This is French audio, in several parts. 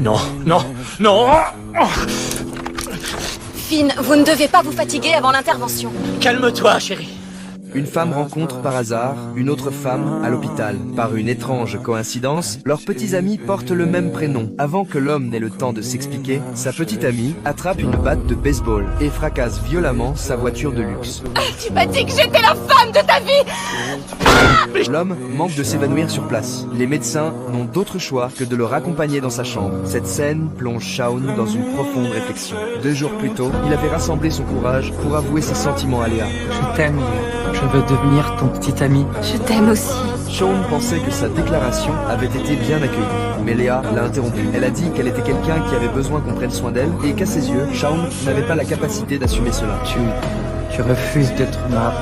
Non, non, non! Finn, vous ne devez pas vous fatiguer avant l'intervention. Calme-toi, chérie. Une femme rencontre par hasard une autre femme à l'hôpital. Par une étrange coïncidence, leurs petits amis portent le même prénom. Avant que l'homme n'ait le temps de s'expliquer, sa petite amie attrape une batte de baseball et fracasse violemment sa voiture de luxe. Tu m'as dit que j'étais la femme de ta vie! L'homme manque de s'évanouir sur place. Les médecins n'ont d'autre choix que de le raccompagner dans sa chambre. Cette scène plonge Shaun dans une profonde réflexion. 2 jours plus tôt, il avait rassemblé son courage pour avouer ses sentiments à Léa. Je t'aime, Léa. Je veux devenir ton petit ami. Je t'aime aussi. Shaun pensait que sa déclaration avait été bien accueillie, mais Léa l'a interrompue. Elle a dit qu'elle était quelqu'un qui avait besoin qu'on prenne soin d'elle et qu'à ses yeux, Shaun n'avait pas la capacité d'assumer cela. Tu refuses d'être ma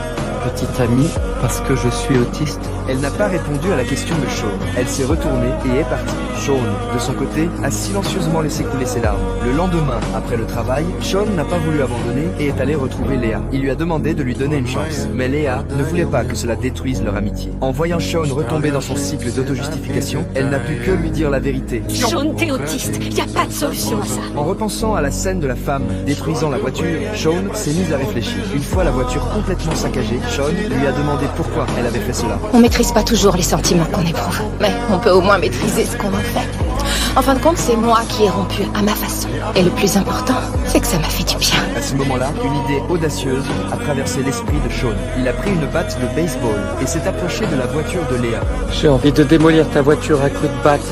petite amie parce que je suis autiste? Elle n'a pas répondu à la question de Shaun. Elle s'est retournée et est partie. Shaun, de son côté, a silencieusement laissé couler ses larmes. Le lendemain, après le travail, Shaun n'a pas voulu abandonner et est allé retrouver Léa. Il lui a demandé de lui donner une chance. Mais Léa ne voulait pas que cela détruise leur amitié. En voyant Shaun retomber dans son cycle d'autojustification, elle n'a pu que lui dire la vérité. Shaun, t'es autiste. Y a pas de solution à ça. En repensant à la scène de la femme détruisant la voiture, Shaun s'est mise à réfléchir. Une fois la voiture complètement saccagée, Shaun lui a demandé pourquoi elle avait fait cela. On maîtrise pas toujours les sentiments qu'on éprouve, mais on peut au moins maîtriser ce qu'on en fait. En fin de compte, c'est moi qui ai rompu à ma façon. Et le plus important, c'est que ça m'a fait du bien. À ce moment-là, une idée audacieuse a traversé l'esprit de Shaun. Il a pris une batte de baseball et s'est approché de la voiture de Léa. J'ai envie de démolir ta voiture à coups de batte.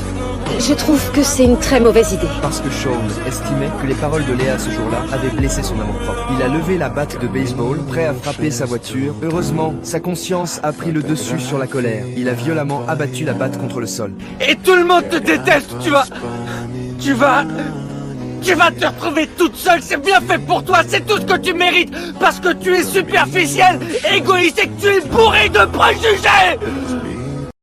Je trouve que c'est une très mauvaise idée. Parce que Shaun estimait que les paroles de Léa ce jour-là avaient blessé son amour-propre. Il a levé la batte de baseball, prêt à frapper sa voiture. Heureusement, sa conscience a pris le dessus sur la colère. Il a violemment abattu la batte contre le sol. Et tout le monde te déteste, tu vas te retrouver toute seule, c'est bien fait pour toi, c'est tout ce que tu mérites, parce que tu es superficiel, égoïste et que tu es bourré de préjugés!